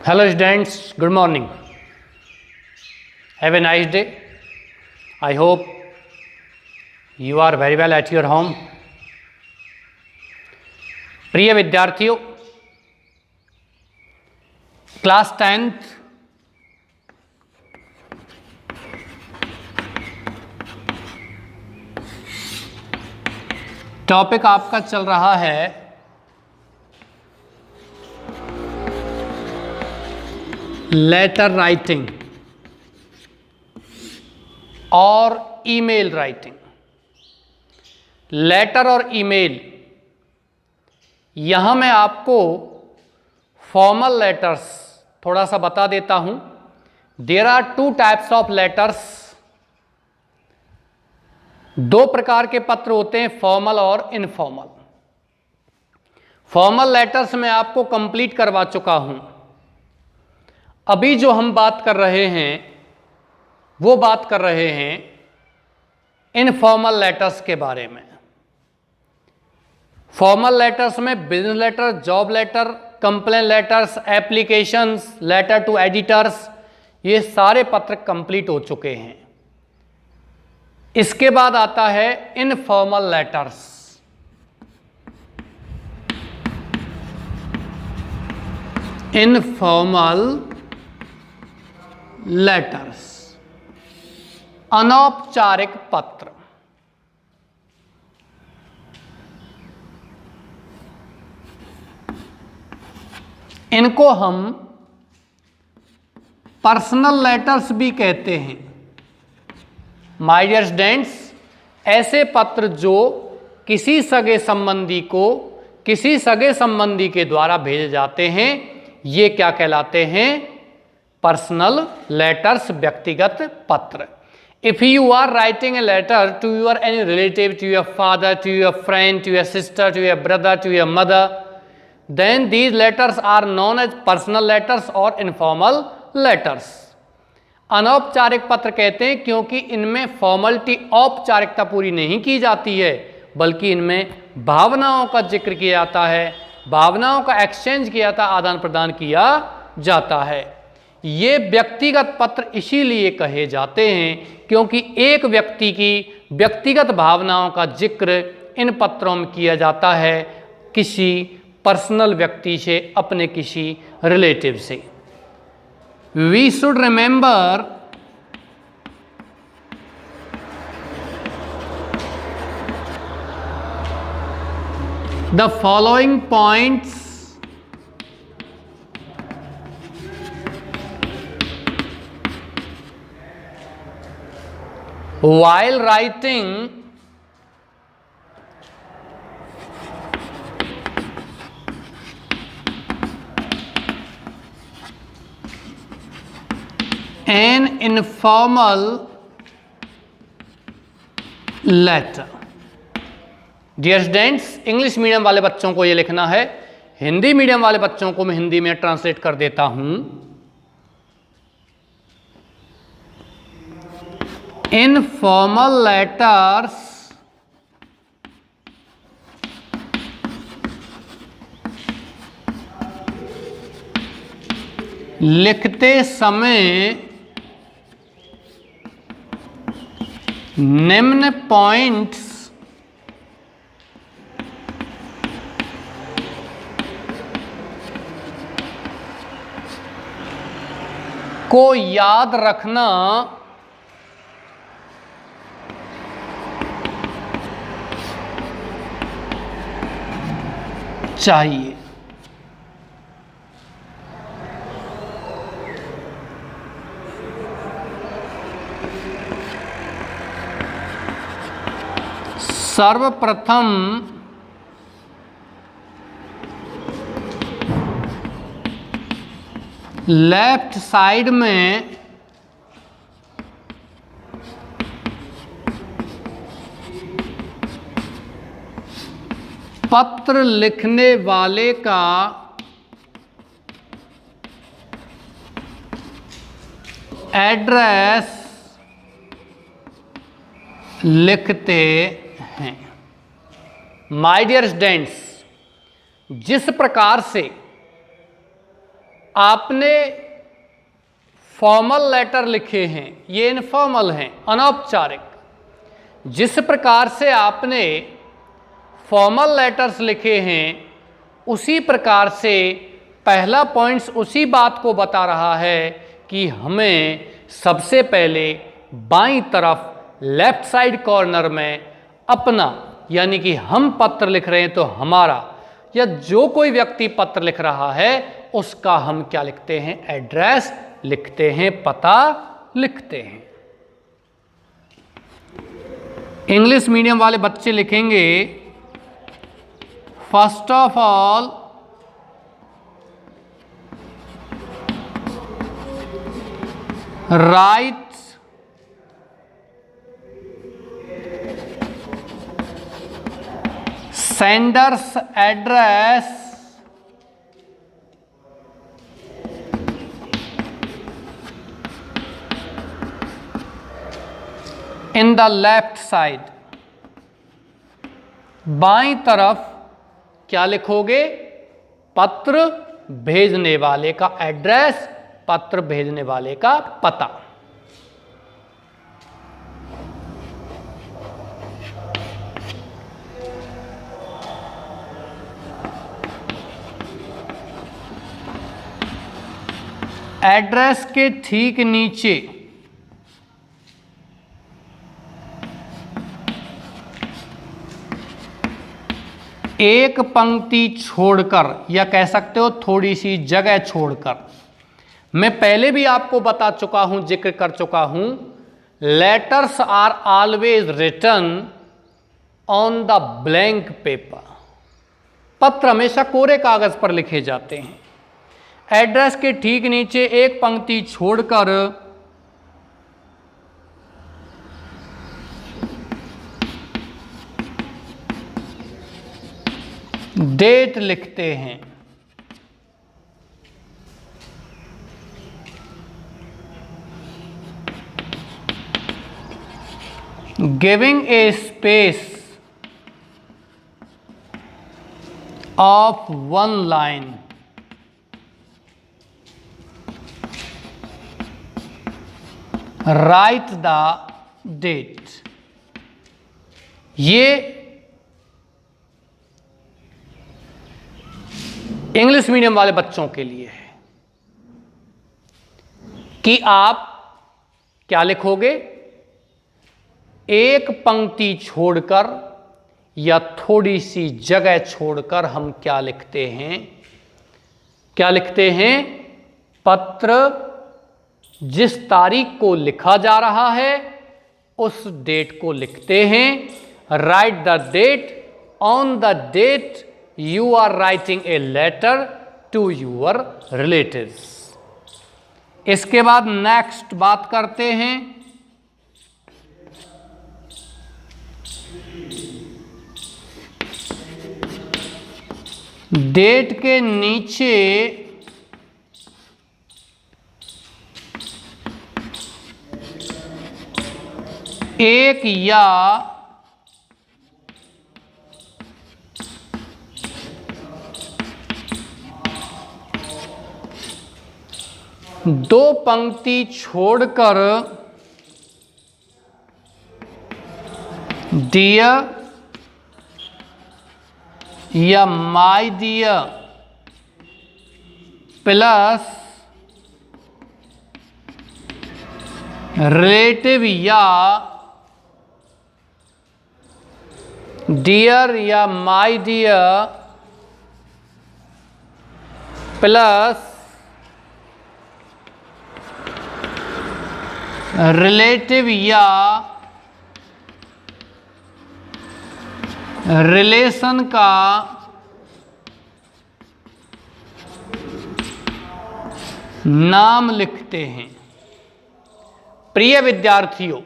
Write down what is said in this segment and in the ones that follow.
Hello students, good morning. Have a nice day. I hope you are very well at your home. प्रिय विद्यार्थियों, class 10th topic आपका चल रहा है letter writing और email writing. Letter और email, यहाँ मैं आपको फॉर्मल लेटर्स थोड़ा सा बता देता हूँ। There are two types of letters. दो प्रकार के पत्र होते हैं, फॉर्मल और इनफॉर्मल। फॉर्मल लेटर्स मैं आपको कंप्लीट करवा चुका हूँ। अभी जो हम बात कर रहे हैं वो बात कर रहे हैं इनफॉर्मल लेटर्स के बारे में। फॉर्मल लेटर्स में business letter, job letter, complain letters, applications, letter to editors, ये सारे पत्र कंप्लीट हो चुके हैं। इसके बाद आता है इनफॉर्मल लेटर्स। इनफॉर्मल लेटर्स, अनौपचारिक पत्र। इनको हम पर्सनल लेटर्स भी कहते हैं। माय डियर स्टूडेंट्स, ऐसे पत्र जो किसी सगे संबंधी को किसी सगे संबंधी के द्वारा भेजे जाते हैं, ये क्या कहलाते हैं? पर्सनल लेटर्स, व्यक्तिगत पत्र। If you are writing a letter to your any relative, to your father, to your friend, to your sister, to your brother, to your mother, then these letters are known as personal letters और informal letters। अनौपचारिक पत्र कहते हैं क्योंकि इनमें formality, औपचारिकता पूरी नहीं की जाती है, बल्कि इनमें भावनाओं का जिक्र किया जाता है, भावनाओं का एक्सचेंज किया जाता, आदान प्रदान किया जाता है। ये व्यक्तिगत पत्र इसीलिए कहे जाते हैं क्योंकि एक व्यक्ति की व्यक्तिगत भावनाओं का जिक्र इन पत्रों में किया जाता है, किसी पर्सनल व्यक्ति से, अपने किसी रिलेटिव से। We should remember the following points while writing an informal letter। Dear students, English medium वाले बच्चों को ये लिखना है, हिंदी मीडियम वाले बच्चों को मैं हिंदी में ट्रांसलेट कर देता हूं। इनफॉर्मल लेटर्स लिखते समय निम्न पॉइंट्स को याद रखना चाहिए। सर्वप्रथम लेफ्ट साइड में पत्र लिखने वाले का एड्रेस लिखते हैं। माय डियर स्टूडेंट्स, जिस प्रकार से आपने फॉर्मल लेटर लिखे हैं, ये इनफॉर्मल हैं, अनौपचारिक। जिस प्रकार से आपने फॉर्मल लेटर्स लिखे हैं उसी प्रकार से पहला पॉइंट्स उसी बात को बता रहा है कि हमें सबसे पहले बाईं तरफ लेफ्ट साइड कॉर्नर में अपना, यानी कि हम पत्र लिख रहे हैं तो हमारा, या जो कोई व्यक्ति पत्र लिख रहा है उसका हम क्या लिखते हैं, एड्रेस लिखते हैं, पता लिखते हैं। इंग्लिश मीडियम वाले बच्चे लिखेंगे, first of all right sender's address in the left side। बाईं तरफ क्या लिखोगे, पत्र भेजने वाले का एड्रेस, पत्र भेजने वाले का पता। एड्रेस के ठीक नीचे एक पंक्ति छोड़कर, या कह सकते हो थोड़ी सी जगह छोड़कर, मैं पहले भी आपको बता चुका हूं, जिक्र कर चुका हूं, letters are always written on the blank paper. पत्र हमेशा कोरे कागज पर लिखे जाते हैं। एड्रेस के ठीक नीचे एक पंक्ति छोड़कर डेट लिखते हैं। Giving a space of 1 line write the date. ये इंग्लिश मीडियम वाले बच्चों के लिए है कि आप क्या लिखोगे, एक पंक्ति छोड़कर या थोड़ी सी जगह छोड़कर हम क्या लिखते हैं, क्या लिखते हैं, पत्र जिस तारीख को लिखा जा रहा है उस डेट को लिखते हैं। Write the date, on the date you are writing a letter to your relatives. इसके बाद नेक्स्ट बात करते हैं डेट के नीचे एक या दो पंक्ति छोड़कर डियर या माय डियर प्लस रिलेटिव या डियर या माय डियर प्लस रिलेटिव या रिलेशन का नाम लिखते हैं। प्रिय विद्यार्थियों,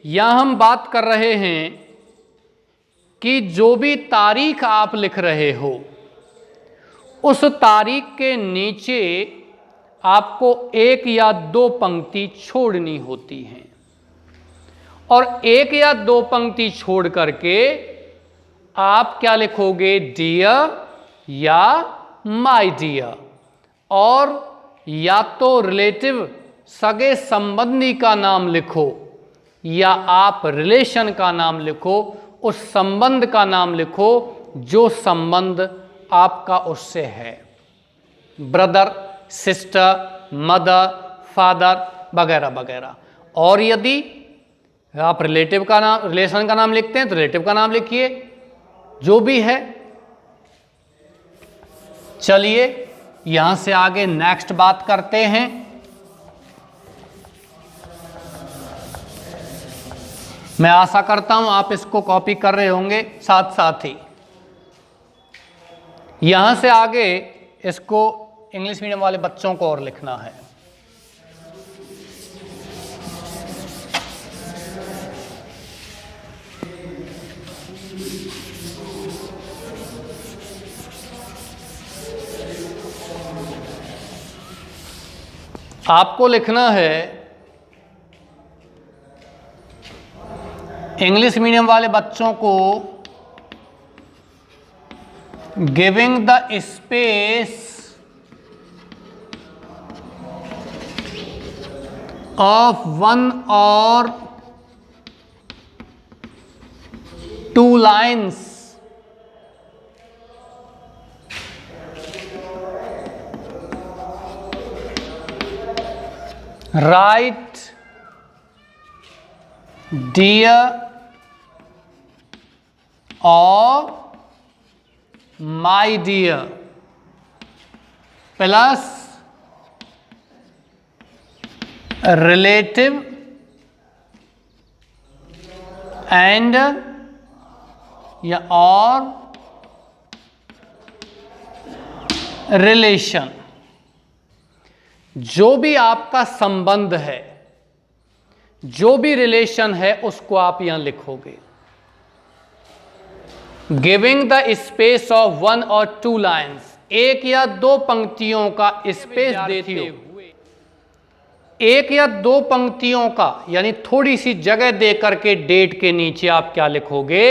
यहां हम बात कर रहे हैं कि जो भी तारीख आप लिख रहे हो उस तारीख के नीचे आपको एक या दो पंक्ति छोड़नी होती हैं, और एक या दो पंक्ति छोड़ करके आप क्या लिखोगे, डियर या माय डियर। और या तो रिलेटिव सगे संबंधी का नाम लिखो या आप रिलेशन का नाम लिखो, उस संबंध का नाम लिखो जो संबंध आपका उससे है, ब्रदर, सिस्टर, मदर, फादर वगैरह वगैरह। और यदि आप रिलेटिव का नाम, रिलेशन का नाम लिखते हैं तो रिलेटिव का नाम लिखिए, जो भी है। चलिए यहां से आगे नेक्स्ट बात करते हैं। मैं आशा करता हूं आप इसको कॉपी कर रहे होंगे साथ साथ ही। यहां से आगे इसको इंग्लिश मीडियम वाले बच्चों को और लिखना है। आपको लिखना है, इंग्लिश मीडियम वाले बच्चों को giving the space of 1 or 2 lines write dear or my dear plus relative and या और रिलेशन। जो भी आपका संबंध है, जो भी रिलेशन है, उसको आप यहां लिखोगे। Giving the space of 1 or 2 lines, एक या दो पंक्तियों का स्पेस देते हुए, एक या दो पंक्तियों का यानी थोड़ी सी जगह दे करके डेट के नीचे आप क्या लिखोगे?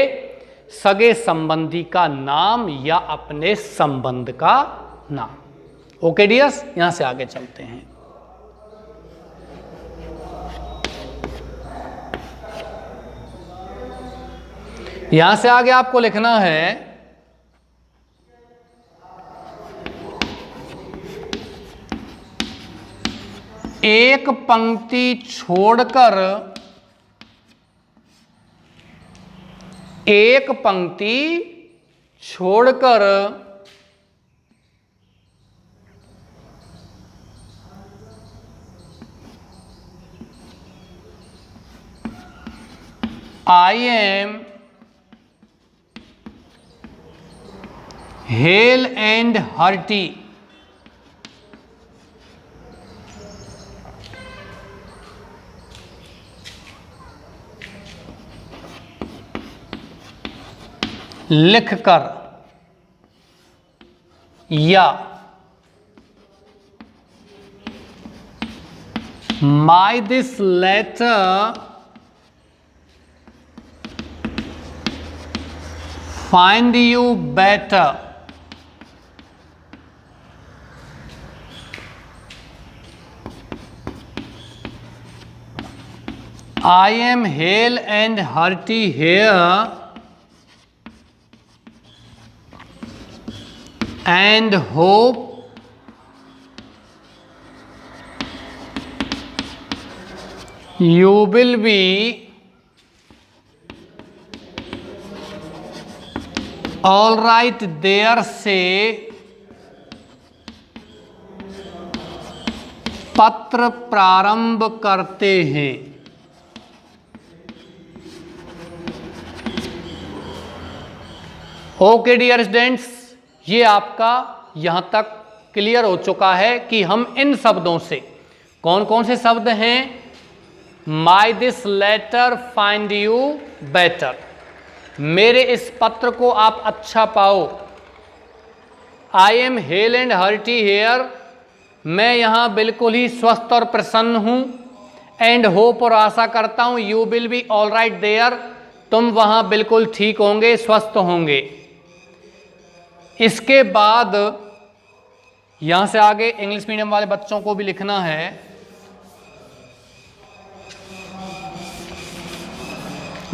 सगे संबंधी का नाम या अपने संबंध का नाम। ओके डियर्स, यहां से आगे चलते हैं। यहां से आगे आपको लिखना है एक पंक्ति छोड़कर, एक पंक्ति छोड़कर I am hale and hearty. लिखकर या my this letter find you better. I am hale and hearty here and hope you will be all right there से पत्र प्रारंभ करते हैं। ओके डियर स्टूडेंट्स, ये आपका यहां तक क्लियर हो चुका है कि हम इन शब्दों से, कौन कौन से शब्द हैं? My this letter find you better, मेरे इस पत्र को आप अच्छा पाओ। I am hale and hearty here, मैं यहां बिल्कुल ही स्वस्थ और प्रसन्न हूं। एंड होप, और आशा करता हूं, you will be all right there, तुम वहां बिल्कुल ठीक होंगे, स्वस्थ होंगे। इसके बाद यहां से आगे इंग्लिश मीडियम वाले बच्चों को भी लिखना है,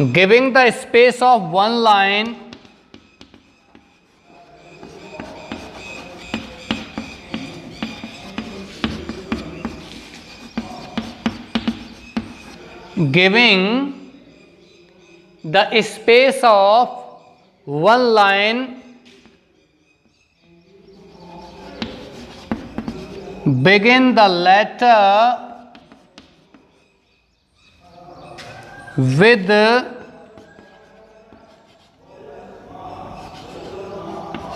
giving the space of one line giving the space of one line begin the letter with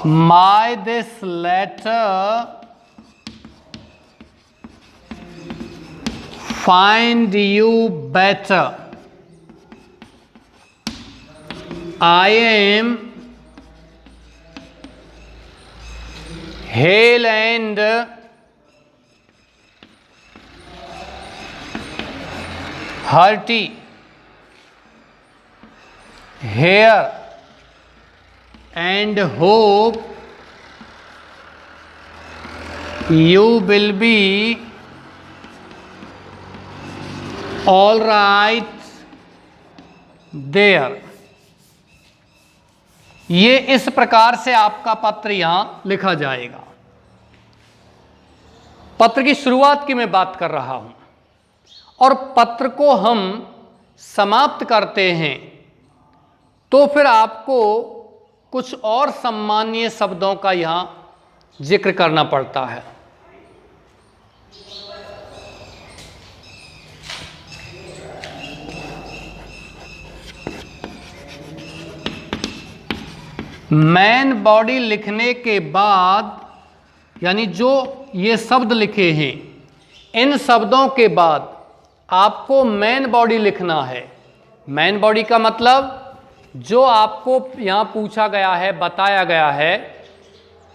my this letter find you better. I am hale and hearty here and hope you will be all right there. ये इस प्रकार से आपका पत्र यहां लिखा जाएगा। पत्र की शुरुआत की मैं बात कर रहा हूं और पत्र को हम समाप्त करते हैं तो फिर आपको कुछ और सम्मानीय शब्दों का यहां जिक्र करना पड़ता है। मैन बॉडी लिखने के बाद यानी जो ये शब्द लिखे हैं, इन शब्दों के बाद आपको मैन बॉडी लिखना है। मैन बॉडी का मतलब जो आपको यहाँ पूछा गया है, बताया गया है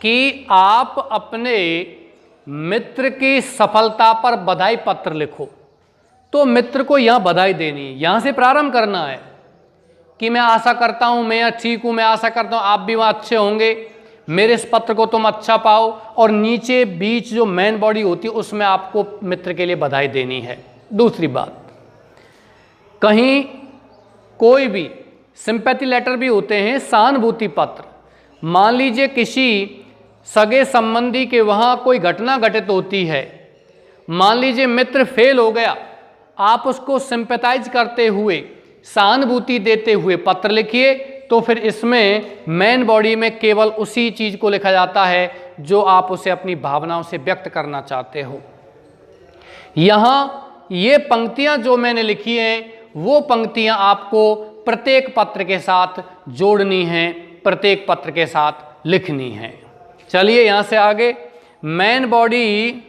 कि आप अपने मित्र की सफलता पर बधाई पत्र लिखो, तो मित्र को यहाँ बधाई देनी है। यहाँ से प्रारंभ करना है कि मैं आशा करता हूँ मैं ठीक हूँ, मैं आशा करता हूँ आप भी वहाँ अच्छे होंगे, मेरे इस पत्र को तुम अच्छा पाओ, और नीचे बीच जो मेन बॉडी होती है उसमें आपको मित्र के लिए बधाई देनी है। दूसरी बात, कहीं कोई भी सिंपैथी लेटर भी होते हैं, सहानुभूति पत्र। मान लीजिए किसी सगे संबंधी के वहाँ कोई घटना घटित होती है, मान लीजिए मित्र फेल हो गया, आप उसको सिंपैथाइज करते हुए, सहानुभूति देते हुए पत्र लिखिए, तो फिर इसमें मेन बॉडी में केवल उसी चीज़ को लिखा जाता है जो आप उसे अपनी भावनाओं से व्यक्त करना चाहते हो। यहाँ ये पंक्तियाँ जो मैंने लिखी हैं वो पंक्तियाँ आपको प्रत्येक पत्र के साथ जोड़नी हैं, प्रत्येक पत्र के साथ लिखनी हैं। चलिए यहाँ से आगे, मेन बॉडी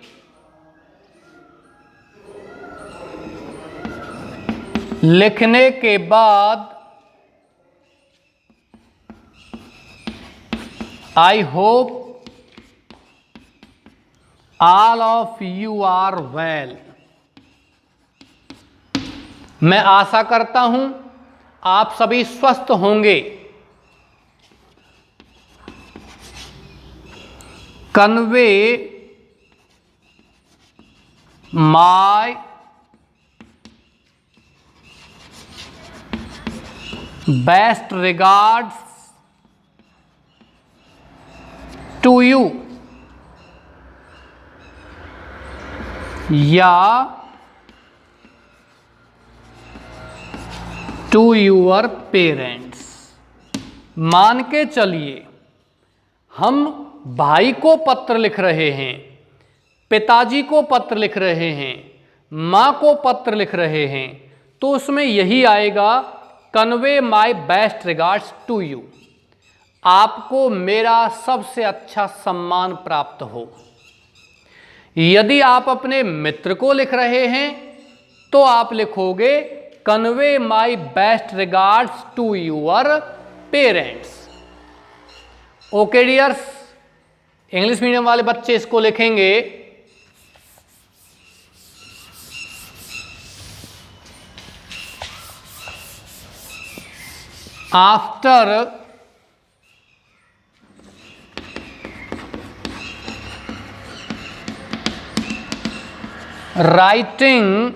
लिखने के बाद I hope all of you are well। मैं आशा करता हूं आप सभी स्वस्थ होंगे। Convey my best regards to you, या टू यूर पेरेंट्स। मान के चलिए हम भाई को पत्र लिख रहे हैं, पिताजी को पत्र लिख रहे हैं, माँ को पत्र लिख रहे हैं, तो उसमें यही आएगा, convey my best regards to you. आपको मेरा सबसे अच्छा सम्मान प्राप्त हो। यदि आप अपने मित्र को लिख रहे हैं तो आप लिखोगे convey my best regards to your parents. Okay dears, English medium वाले बच्चे इसको लिखेंगे after writing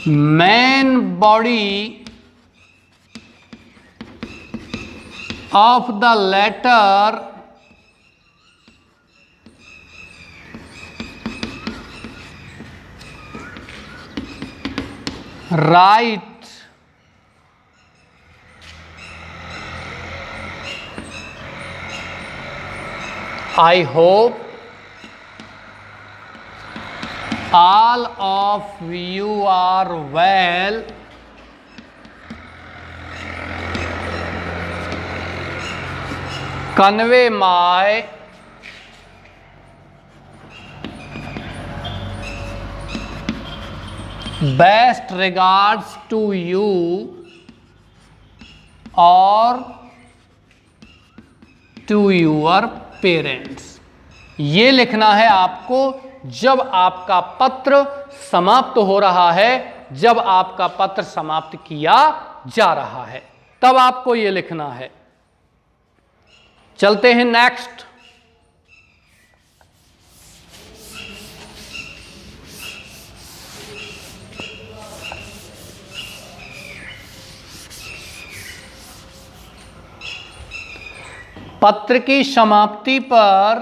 main body of the letter write I hope all of you are well. Convey my best regards to you or to your parents. ये लिखना है आपको जब आपका पत्र समाप्त हो रहा है, जब आपका पत्र समाप्त किया जा रहा है, तब आपको ये लिखना है। चलते हैं नेक्स्ट। पत्र की समाप्ति पर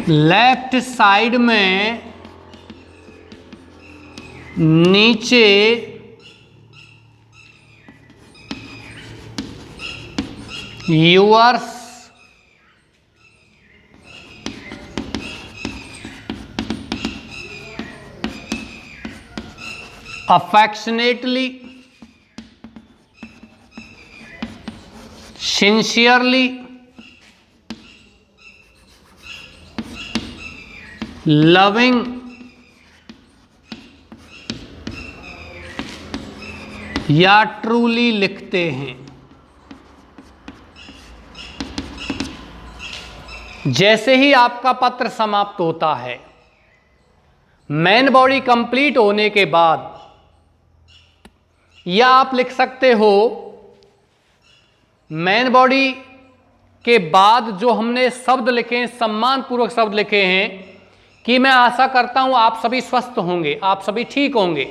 लेफ्ट साइड में नीचे यूअर्स affectionately, sincerely, loving, या ट्रूली लिखते हैं। जैसे ही आपका पत्र समाप्त होता है, मेन बॉडी कंप्लीट होने के बाद, या आप लिख सकते हो मेन बॉडी के बाद जो हमने शब्द लिखे हैं, सम्मानपूर्वक शब्द लिखे हैं कि मैं आशा करता हूं आप सभी स्वस्थ होंगे, आप सभी ठीक होंगे,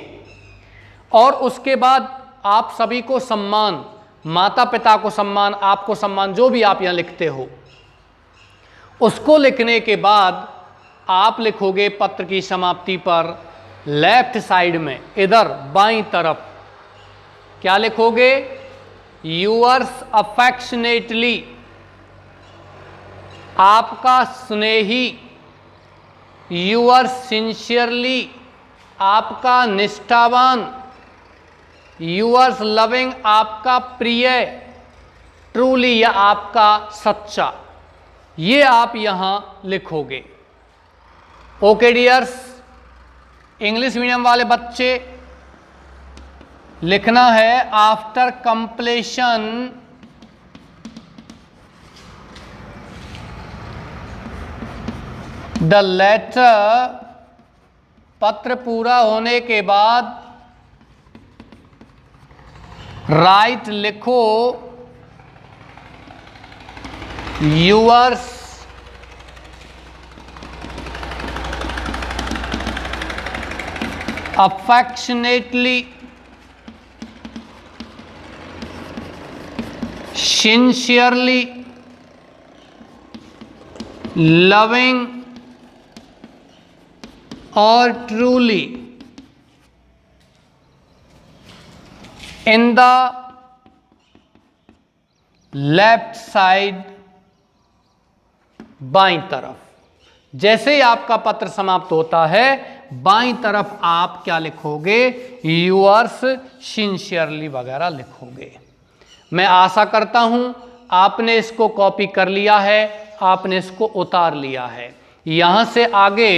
और उसके बाद आप सभी को सम्मान, माता पिता को सम्मान, आपको सम्मान, जो भी आप यहां लिखते हो, उसको लिखने के बाद आप लिखोगे पत्र की समाप्ति पर लेफ्ट साइड में, इधर बाईं तरफ, क्या लिखोगे? यूअर्स अफेक्शनेटली, आपका स्नेही, यूअर्स सिंसियरली, आपका निष्ठावान, यूअर्स लविंग, आपका प्रिय, ट्रूली या आपका सच्चा, ये आप यहां लिखोगे। ओके डियर्स, इंग्लिश मीडियम वाले बच्चे, लिखना है आफ्टर कंप्लीशन द लेटर, पत्र पूरा होने के बाद राइट लिखो yours affectionately, sincerely, loving or truly in the left side, बाईं तरफ। जैसे ही आपका पत्र समाप्त होता है, बाईं तरफ आप क्या लिखोगे? यूअर्स सिंसियरली वगैरह लिखोगे। मैं आशा करता हूं आपने इसको कॉपी कर लिया है, आपने इसको उतार लिया है। यहां से आगे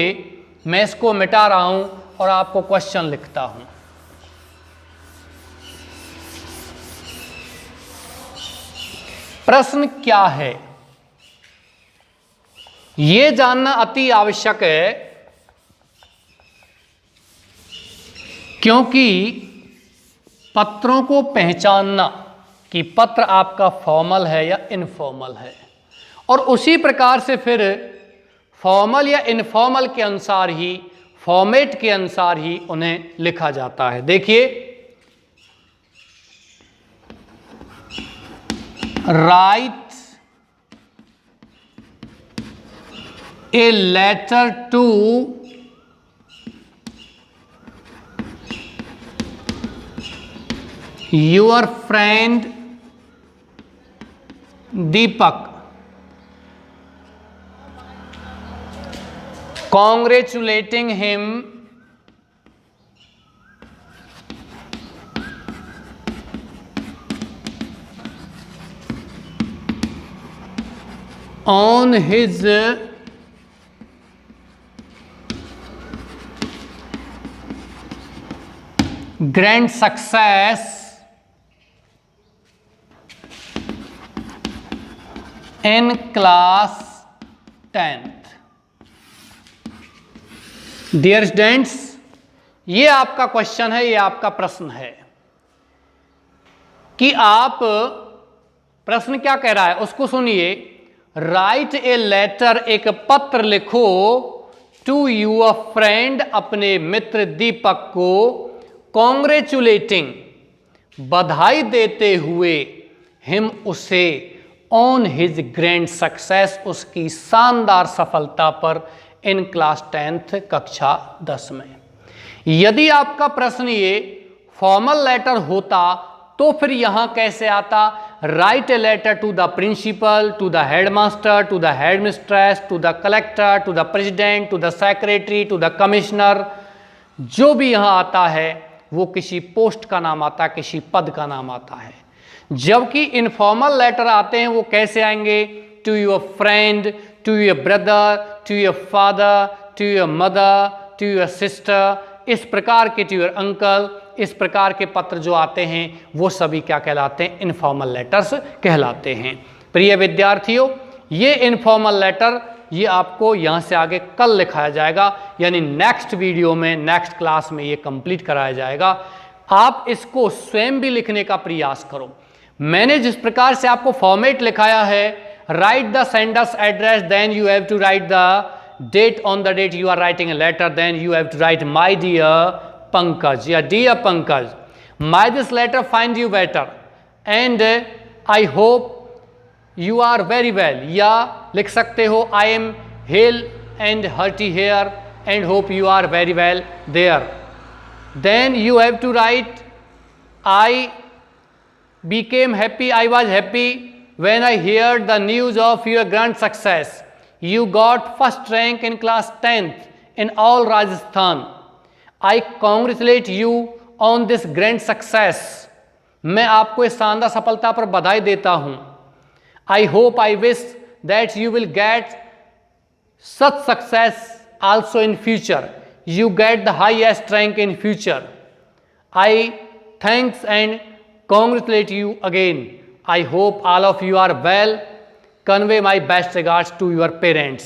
मैं इसको मिटा रहा हूं और आपको क्वेश्चन लिखता हूं। प्रश्न क्या है, यह जानना अति आवश्यक है क्योंकि पत्रों को पहचानना कि पत्र आपका फॉर्मल है या इनफॉर्मल है, और उसी प्रकार से फिर फॉर्मल या इनफॉर्मल के अनुसार ही, फॉर्मेट के अनुसार ही उन्हें लिखा जाता है। देखिए, write a letter to your friend Deepak, congratulating him on his grand success in class 10th। Dear students, ये आपका क्वेश्चन है, ये आपका प्रश्न है कि आप, प्रश्न क्या कह रहा है उसको सुनिए। राइट ए लेटर, एक पत्र लिखो, टू यूर फ्रेंड, अपने मित्र दीपक को, कॉन्ग्रेचुलेटिंग, बधाई देते हुए, हिम, उसे, ऑन हिज ग्रैंड सक्सेस, उसकी शानदार सफलता पर, इन क्लास 10th, कक्षा 10 में। यदि आपका प्रश्न ये फॉर्मल लेटर होता तो फिर यहां कैसे आता? Write a letter to the principal, to the headmaster, to the headmistress, to the collector, to the president, to the secretary, to the commissioner. जो भी यहां आता है वो किसी पोस्ट का नाम आता है, किसी पद का नाम आता है। जबकि इनफॉर्मल लेटर आते हैं वो कैसे आएंगे? To your friend, to your brother, to your father, to your mother, to your sister, इस प्रकार के, टू योर अंकल, इस प्रकार के पत्र जो आते हैं वो सभी क्या कहलाते हैं? इनफॉर्मल लेटर्स कहलाते हैं। प्रिय विद्यार्थियों, ये इनफॉर्मल लेटर ये आपको यहाँ से आगे कल लिखाया जाएगा, यानी नेक्स्ट वीडियो में, नेक्स्ट क्लास में ये कंप्लीट कराया जाएगा। आप इसको स्वयं भी लिखने का प्रयास करो। मैंने जिस प्रकार से आपको फॉर्मेट लिखाया है, write the sender's address, then you have to write the date, on the date you are writing a letter, then you have to write my dear Pankaj, yeah, dear Pankaj, may this letter find you better and I hope you are very well, या लिख सकते हो I am hale and hearty here and hope you are very well there। Then you have to write I became happy, I was happy when I heard the news of your grand success. You got first rank in class 10th in all Rajasthan. I congratulate you on this grand success. मैं आपको इस शानदार सफलता पर बधाई देता हूँ। I hope, I wish that you will get such success also in future. You get the highest rank in future. I thanks and congratulate you again. I hope all of you are well. Convey my best regards to your parents.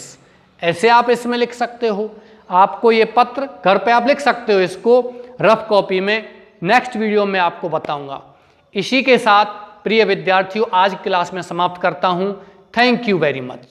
ऐसे आप इसमें लिख सकते हो। आपको ये पत्र घर पे आप लिख सकते हो, इसको रफ कॉपी में। नेक्स्ट वीडियो में आपको बताऊंगा। इसी के साथ प्रिय विद्यार्थियों, आज की क्लास में समाप्त करता हूं। Thank you very much.